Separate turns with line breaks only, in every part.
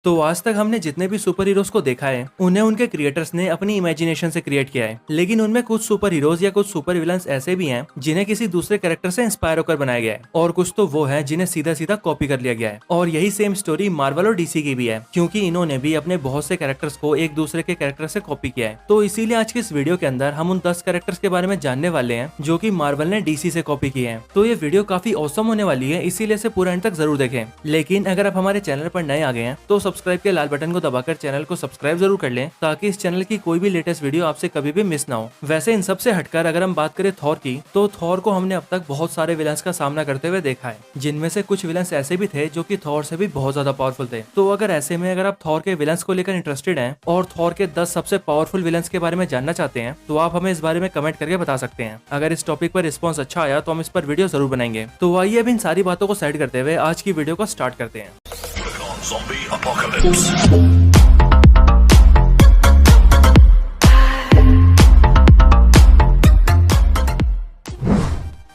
तो आज तक हमने जितने भी सुपर हीरोज को देखा है उन्हें उनके क्रिएटर्स ने अपनी इमेजिनेशन से क्रिएट किया है, लेकिन उनमें कुछ सुपर हीरोज या कुछ सुपर विलन्स ऐसे भी हैं जिन्हें किसी दूसरे कैरेक्टर से इंस्पायर होकर बनाया गया है, और कुछ तो वो है जिन्हें सीधा सीधा कॉपी कर लिया गया है। और यही सेम स्टोरी मार्वल और डीसी की भी है, क्योंकि इन्होंने भी अपने बहुत से कैरेक्टर्स को एक दूसरे के कैरेक्टर से कॉपी किया है। तो इसीलिए आज की इस वीडियो के अंदर हम उन 10 कैरेक्टर्स के बारे में जानने वाले हैं जो कि मार्वल ने डीसी से कॉपी किए हैं। तो ये वीडियो काफी औसम होने वाली है, इसीलिए इसे पूरा एंड तक जरूर देखें। लेकिन अगर आप हमारे चैनल पर नए आ गए हैं तो सब्सक्राइब के लाल बटन को दबाकर चैनल को सब्सक्राइब जरूर कर लें, ताकि इस चैनल की कोई भी लेटेस्ट वीडियो आपसे कभी भी मिस ना हो। वैसे इन सब से हटकर अगर हम बात करें थॉर की, तो थॉर को हमने अब तक बहुत सारे विलन्स का सामना करते हुए देखा है, जिनमें से कुछ विलन्स ऐसे भी थे जो कि थॉर से भी बहुत ज्यादा पावरफुल थे। तो अगर ऐसे में अगर आप थॉर के विलन्स को लेकर इंटरेस्टेड हैं और थॉर के 10 सबसे पावरफुल विलन्स के बारे में जानना चाहते हैं, तो आप हमें इस बारे में कमेंट करके बता सकते हैं। अगर इस टॉपिक पर रिस्पॉन्स अच्छा आया तो हम इस पर वीडियो जरूर बनाएंगे। तो आइए अब इन सारी बातों को साइड करते हुए आज की वीडियो को स्टार्ट करते हैं।
Zombie apocalypse.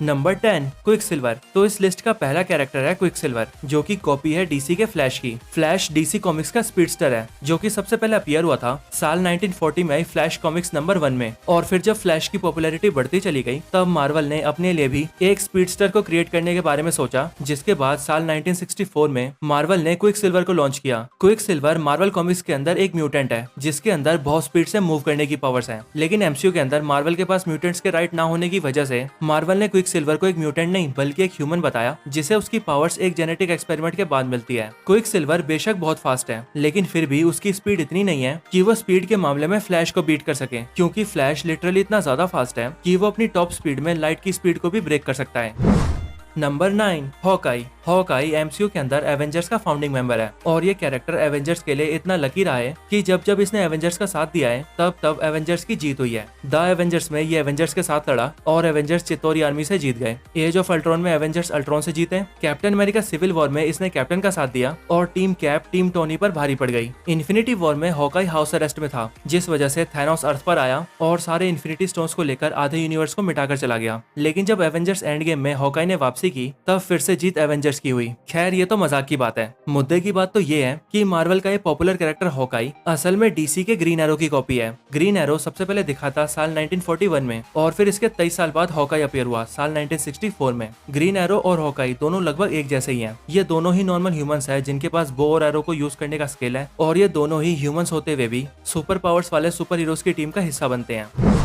Number 10 Quicksilver. तो इस लिस्ट का पहला कैरेक्टर है क्विकसिल्वर, जो कि कॉपी है डीसी के फ्लैश की। फ्लैश डीसी कॉमिक्स का स्पीडस्टर है, जो कि सबसे पहले अपीयर हुआ था साल 1940 में फ्लैश कॉमिक्स नंबर 1 में। और फिर जब फ्लैश की पॉपुलैरिटी बढ़ती चली गई, तब मार्वल ने अपने लिए भी एक स्पीडस्टर को क्रिएट करने के बारे में सोचा, जिसके बाद साल 1964 में मार्वल ने क्विकसिल्वर को लॉन्च किया। क्विकसिल्वर मार्वल कॉमिक्स के अंदर एक म्यूटेंट है, जिसके अंदर बहुत स्पीड से मूव करने की पावर्स है। लेकिन एमसीयू के अंदर मार्वल के पास म्यूटेंट्स के राइट ना होने की वजह से मार्वल ने क्विकसिल्वर को एक म्यूटेंट नहीं बल्कि एक ह्यूमन बताया, जिसे उसकी पावर्स एक जेनेटिक एक्सपेरिमेंट के बाद मिलती है। क्विकसिल्वर बेशक बहुत फास्ट है, लेकिन फिर भी उसकी स्पीड इतनी नहीं है कि वो स्पीड के मामले में फ्लैश को बीट कर सके, क्योंकि फ्लैश लिटरली इतना ज्यादा फास्ट है कि वो अपनी टॉप स्पीड में लाइट की स्पीड को भी ब्रेक कर सकता है। Number 9 Hawkeye. हॉकाई एमसीयू के अंदर एवेंजर्स का फाउंडिंग मेंबर है, और ये कैरेक्टर एवेंजर्स के लिए इतना लकी रहा है कि जब जब इसने एवेंजर्स का साथ दिया है, तब तब एवेंजर्स की जीत हुई है। द एवेंजर्स में ये एवेंजर्स के साथ लड़ा और एवेंजर्स चित्तौरी आर्मी से जीत गए। एज ऑफ अल्ट्रॉन में एवेंजर्स अल्ट्रॉन से जीते। कैप्टन अमेरिका सिविल वॉर में इसने कैप्टन का साथ दिया और टीम कैप टीम टोनी पर भारी पड़ गई। इन्फिनिटी वॉर में हॉकाई हाउस अरेस्ट में था, जिस वजह से थैनोस अर्थ पर आया और सारे इन्फिनिटी स्टोन्स को लेकर आधे यूनिवर्स को मिटाकर चला गया। लेकिन जब एवेंजर्स एंड गेम में हॉकाई ने वापसी की, तब फिर से जीत एवेंजर्स की हुई। खैर ये तो मजाक की बात है। मुद्दे की बात तो ये है कि मार्वल का ये पॉपुलर कैरेक्टर हॉकाई असल में डीसी के ग्रीन एरो की कॉपी है। ग्रीन एरो सबसे पहले दिखा था साल 1941 में, और फिर इसके 23 साल बाद हॉकाई अपीयर हुआ साल 1964 में। ग्रीन एरो और हॉकाई दोनों लगभग एक जैसे ही हैं। ये दोनों ही नॉर्मल ह्यूमंस हैं जिनके पास बो और एरो को यूज करने का स्किल है, और ये दोनों ही ह्यूमंस होते हुए भी सुपर पावर्स वाले सुपर हीरोज की टीम का हिस्सा बनते हैं।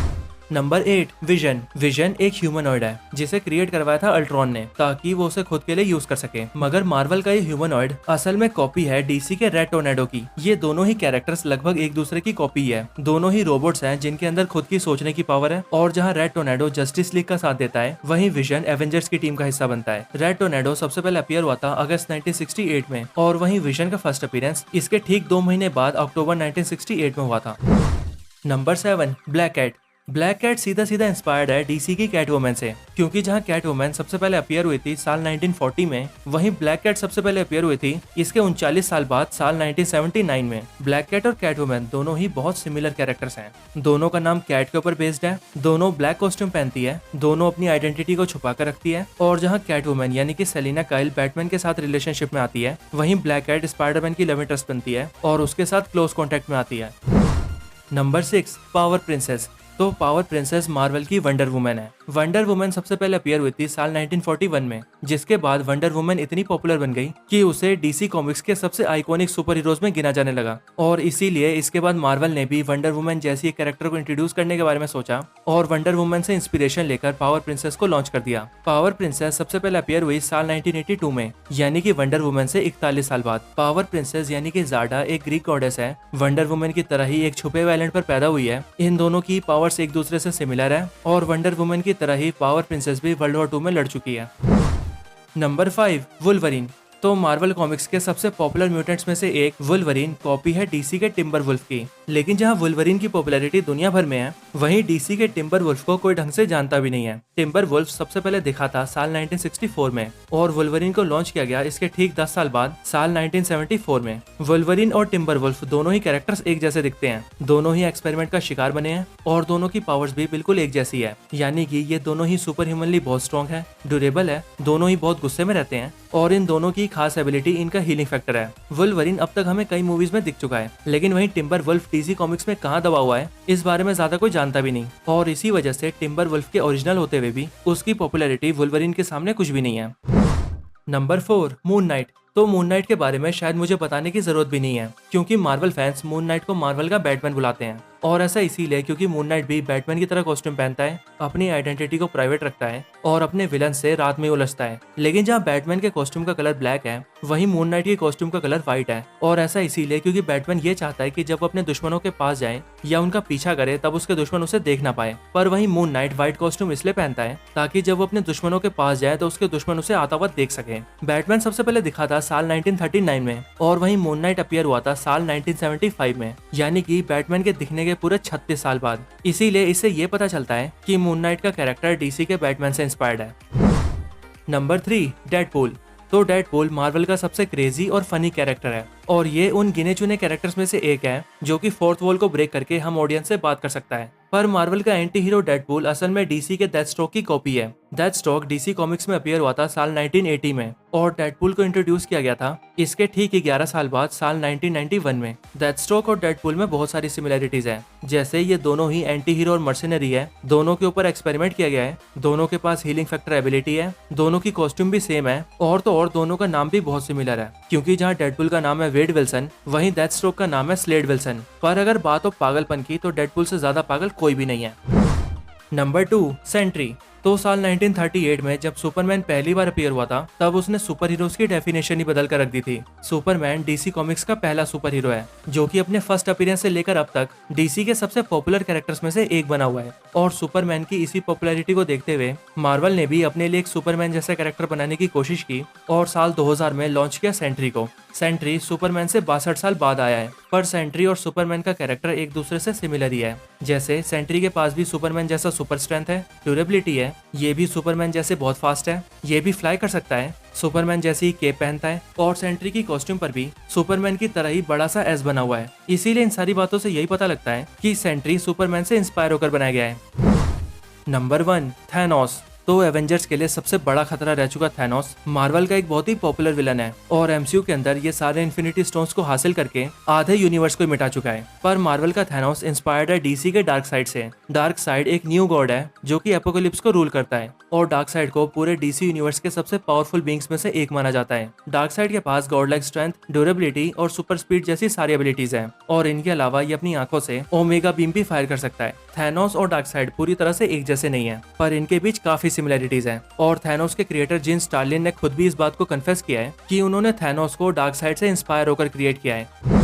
Number 8 vision. विजन एक ह्यूमनॉइड है जिसे क्रिएट करवाया था अल्ट्रॉन ने, ताकि वो उसे खुद के लिए यूज कर सके। मगर मार्वल का ये ह्यूमनॉइड असल में कॉपी है डीसी के रेड टोर्नेडो की। ये दोनों ही कैरेक्टर्स लगभग एक दूसरे की कॉपी है। दोनों ही रोबोट्स हैं जिनके अंदर खुद की सोचने की पावर है, और जहाँ रेड टोर्नेडो जस्टिस लीग का साथ देता है, वहीं विजन एवेंजर्स की टीम का हिस्सा बनता है। रेड टोर्नेडो सबसे पहले अपीयर हुआ था अगस्त 1968 में, और वहीं विजन का फर्स्ट अपीयरेंस इसके ठीक 2 महीने बाद अक्टूबर 1968 में हुआ था। Number 7 Black Cat. Black Cat सीधा सीधा इंस्पायर्ड है डीसी की कैटवुमन से, क्योंकि जहां कैटवुमन सबसे पहले अपीयर हुई थी साल 1940 में, वहीं ब्लैक कैट सबसे पहले अपीयर हुई थी इसके 39 साल बाद साल 1979 में। ब्लैक कैट और कैटवुमन दोनों ही बहुत सिमिलर कैरेक्टर्स हैं। दोनों का नाम कैट के ऊपर बेस्ड है, दोनों ब्लैक कॉस्ट्यूम पहनती है, दोनों अपनी आइडेंटिटी को छुपा कर रखती है। और जहाँ कैटवुमन यानी कि सेलिना काइल बैटमैन के साथ रिलेशनशिप में आती है, वहीं ब्लैक कैट स्पाइडरमैन की लव इंटरेस्ट बनती है और उसके साथ क्लोज कॉन्टेक्ट में आती है। Number 6 power princess. तो पावर प्रिंसेस मार्वल की वंडर वुमन है। वंडर वुमन सबसे पहले अपीयर हुई थी साल 1941 में, जिसके बाद वंडर वुमन इतनी पॉपुलर बन गई कि उसे डीसी कॉमिक्स के सबसे आइकॉनिक सुपर हीरोज में गिना जाने लगा। और इसीलिए इसके बाद मार्वल ने भी वंडर वुमन जैसी एक कैरेक्टर को इंट्रोड्यूस करने के बारे में सोचा, और वंडर वुमन से इंस्पिरेशन लेकर पावर प्रिंसेस को लॉन्च कर दिया। पावर प्रिंसेस सबसे पहले अपीयर हुई साल 1982 में, यानी कि वंडर वुमन से 41 साल बाद। पावर प्रिंसेस यानी कि ज़ाडा एक ग्रीक गॉडेस है, वंडर वुमन की तरह ही एक छुपे हुए आइलैंड पर पैदा हुई है। इन दोनों की पावर्स एक दूसरे से सिमिलर है, और वंडर वुमन की तरह ही पावर प्रिंसेस भी वर्ल्ड वॉर 2 में लड़ चुकी है। Number 5 Wolverine. तो मार्वल कॉमिक्स के सबसे पॉपुलर म्यूटेंट्स में से एक वुल्वरीन कॉपी है डीसी के टिम्बर वुल्फ की। लेकिन जहाँ वुल्वरीन की पॉपुलैरिटी दुनिया भर में है, वहीं डीसी के टिम्बर वुल्फ को कोई ढंग से जानता भी नहीं है। टिम्बर वुल्फ सबसे पहले दिखा था साल 1964 में और वुल्वरीन को लॉन्च किया गया इसके ठीक 10 साल बाद साल 1974 में। वुल्वरीन और टिम्बर वुल्फ दोनों ही कैरेक्टर्स एक जैसे दिखते हैं, दोनों ही एक्सपेरिमेंट का शिकार बने हैं और दोनों की पावर्स भी बिल्कुल एक जैसी है, यानी कि ये दोनों ही सुपर ह्यूमनली बहुत स्ट्रॉन्ग है, ड्यूरेबल है, दोनों ही बहुत गुस्से में रहते हैं और इन दोनों की खास एबिलिटी इनका हीलिंग फैक्टर है। वुल्वरीन अब तक हमें कई मूवीज में दिख चुका है, लेकिन वहीं टिम्बर वुल्फ डीसी कॉमिक्स में कहाँ दबा हुआ है इस बारे में ज्यादा कोई जानता भी नहीं और इसी वजह से टिम्बर वुल्फ के ओरिजिनल होते हुए भी उसकी पॉपुलैरिटी वुल्वरीन के सामने कुछ भी नहीं है। Number 4, moon night. तो मून नाइट के बारे में शायद मुझे बताने की जरूरत भी नहीं है, क्योंकि मार्वल फैंस मून नाइट को मार्वल का बैटमैन बुलाते हैं और ऐसा इसीलिए क्योंकि मून नाइट भी बैटमैन की तरह कॉस्ट्यूम पहनता है, अपनी आइडेंटिटी को प्राइवेट रखता है और अपने विलन से रात में उलझता है। लेकिन जहाँ बैटमैन के कॉस्ट्यूम का कलर ब्लैक है, वहीं मून नाइट के कॉस्ट्यूम का कलर व्हाइट है और ऐसा इसीलिए क्योंकि बैटमैन ये चाहता है कि जब अपने दुश्मनों के पास जाए या उनका पीछा करे तब उसके दुश्मन उसे देख ना पाए। पर वहीं मून नाइट व्हाइट कॉस्ट्यूम इसलिए पहनता है ताकि जब वो अपने दुश्मनों के पास जाए तो उसके दुश्मन उसे आता हुआ देख सके। बैटमैन सबसे पहले दिखा था साल 1939 में और वहीं मून नाइट अपीयर हुआ था साल 1975 में, यानी कि बैटमैन के दिखने के पूरे 36 साल बाद। इसीलिए इससे ये पता चलता है कि मून नाइट का कैरेक्टर डीसी के बैटमैन से इंस्पायर्ड है। Number 3, Deadpool. तो डेडपूल मार्वल का सबसे क्रेजी और फनी कैरेक्टर है और ये उन गिने चुने कैरेक्टर्स में से एक है जो कि फोर्थ वॉल को ब्रेक करके हम ऑडियंस से बात कर सकता है। पर मार्वल का एंटी हीरो डेडपूल असल में डीसी के डेथस्ट्रोक की कॉपी है। डेथस्ट्रोक डीसी कॉमिक्स में अपीयर हुआ था साल 1980 में और डेडपूल को इंट्रोड्यूस किया गया था इसके ठीक 11 साल बाद साल 1991 में। डेथस्ट्रोक और डेडपूल में बहुत सारी सिमिलरिटीज है, जैसे ये दोनों ही एंटी हीरो और मर्सिनरी है, दोनों के ऊपर एक्सपेरिमेंट किया गया है, दोनों के पास हीलिंग फैक्टर एबिलिटी है, दोनों की कॉस्ट्यूम भी सेम है और तो और दोनों का नाम भी बहुत सिमिलर है, क्योंकि जहाँ डेडपूल का नाम है वेड विल्सन, वहीं डेथस्ट्रोक का नाम है स्लेड विल्सन। पर अगर बात हो पागलपन की तो डेडपूल से ज्यादा पागल कोई भी नहीं है। Number 2, sentry. तो साल 1938 में जब सुपरमैन पहली बार अपीयर हुआ था तब उसने सुपर हीरोज की डेफिनेशन ही बदल कर रख दी थी। सुपरमैन डीसी कॉमिक्स का पहला सुपर हीरो है जो कि अपने फर्स्ट अपीयरेंस से लेकर अब तक डीसी के सबसे पॉपुलर कैरेक्टर्स में से एक बना हुआ है और सुपरमैन की इसी पॉपुलैरिटी को देखते हुए मार्वल ने भी अपने लिए एक सुपरमैन जैसा कैरेक्टर बनाने की कोशिश की और साल 2000 में लॉन्च किया सेंट्री को। सेंट्री सुपरमैन से 62 साल बाद आया है, पर सेंट्री और सुपरमैन का कैरेक्टर एक दूसरे से सिमिलर ही है। जैसे सेंट्री के पास भी सुपरमैन जैसा सुपर स्ट्रेंथ है, ड्यूरेबिलिटी है, ये भी सुपरमैन जैसे बहुत फास्ट है, ये भी फ्लाई कर सकता है, सुपरमैन जैसी केप पहनता है और सेंट्री की कॉस्ट्यूम पर भी सुपरमैन की तरह ही बड़ा सा एस बना हुआ है। इसीलिए इन सारी बातों से यही पता लगता है कि सेंट्री सुपरमैन से इंस्पायर होकर बनाया गया है। Number 1, Thanos. तो एवेंजर्स के लिए सबसे बड़ा खतरा रह चुका थैनोस मार्वल का एक बहुत ही पॉपुलर विलन है और एमसीयू के अंदर ये सारे इन्फिनिटी स्टोन्स को हासिल करके आधे यूनिवर्स को मिटा चुका है। पर मार्वल का थैनोस इंस्पायर्ड है डीसी के डार्क साइड से। डार्क साइड एक न्यू गॉड है जो कि एपोकलिप्स को रूल करता है और डार्क साइड को पूरे डीसी यूनिवर्स के सबसे पावरफुल बींग्स में से एक माना जाता है। डार्क साइड के पास गॉड लाइक स्ट्रेंथ, ड्यूरेबिलिटी और सुपर स्पीड जैसी सारी एबिलिटीज है और इनके अलावा ये अपनी आंखों से ओमेगा बीम भी फायर कर सकता है। थैनोस और डार्क साइड पूरी तरह से एक जैसे नहीं है, पर इनके बीच काफी सिमिलरिटीज है और थैनोस के क्रिएटर जिन स्टार्लिन ने खुद भी इस बात को कन्फेस किया है कि उन्होंने थैनोस को डार्क साइड से इंस्पायर होकर क्रिएट किया है।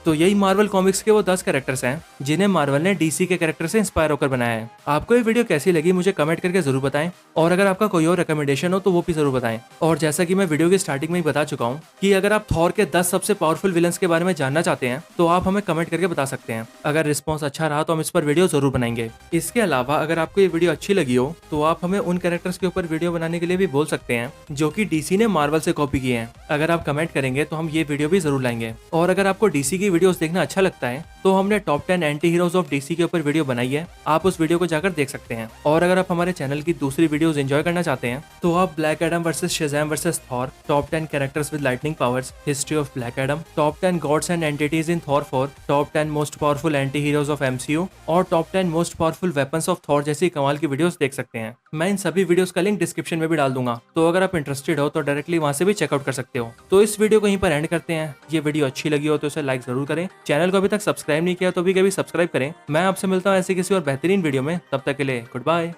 तो यही मार्वल कॉमिक्स के वो 10 कैरेक्टर्स हैं जिन्हें मार्वल ने डीसी के कैरेक्टर से इंस्पायर होकर बनाया है। आपको ये वीडियो कैसी लगी मुझे कमेंट करके जरूर बताएं और अगर आपका कोई और रिकमेंडेशन हो तो वो भी जरूर बताएं। और जैसा कि मैं वीडियो की स्टार्टिंग में ही बता चुका हूँ कि अगर आप थॉर के 10 सबसे पावरफुल विलन्स के बारे में जानना चाहते हैं तो आप हमें कमेंट करके बता सकते हैं। अगर रिस्पॉन्स अच्छा रहा तो हम इस पर वीडियो जरूर बनाएंगे। इसके अलावा अगर आपको ये वीडियो अच्छी लगी हो तो आप हमें उन कैरेक्टर्स के ऊपर वीडियो बनाने के लिए भी बोल सकते हैं जो कि डीसी ने मार्वल से कॉपी किए हैं। अगर आप कमेंट करेंगे तो हम ये वीडियो भी जरूर लाएंगे। और अगर आपको डीसी की वीडियोस देखना अच्छा लगता है तो हमने top 10 anti heroes of DC के ऊपर वीडियो बनाई है, आप उस वीडियो को जाकर देख सकते हैं। और अगर आप हमारे चैनल की दूसरी वीडियोस एंजॉय करना चाहते हैं तो आप Black Adam versus Shazam versus Thor, top 10 characters with lightning powers, history of Black Adam, top 10 gods and entities in Thor 4, top 10 most powerful anti heroes of MCU और top 10 most powerful weapons of Thor जैसी कमाल की videos देख सकते हैं। मैं इन सभी videos का लिंक डिस्क्रिप्शन में भी डाल दूंगा, तो अगर आप इंटरेस्टेड हो तो डायरेक्टली वहां से भी चेकआउट कर सकते हो। तो इस वीडियो को यहीं पर एंड करते हैं। ये वीडियो अच्छी लगी हो तो इसे लाइक जरूर करें, चैनल को अभी तक सब्सक्राइब नहीं किया तो भी कभी सब्सक्राइब करें। मैं आपसे मिलता हूँ ऐसे किसी और बेहतरीन वीडियो में, तब तक के लिए गुड बाय।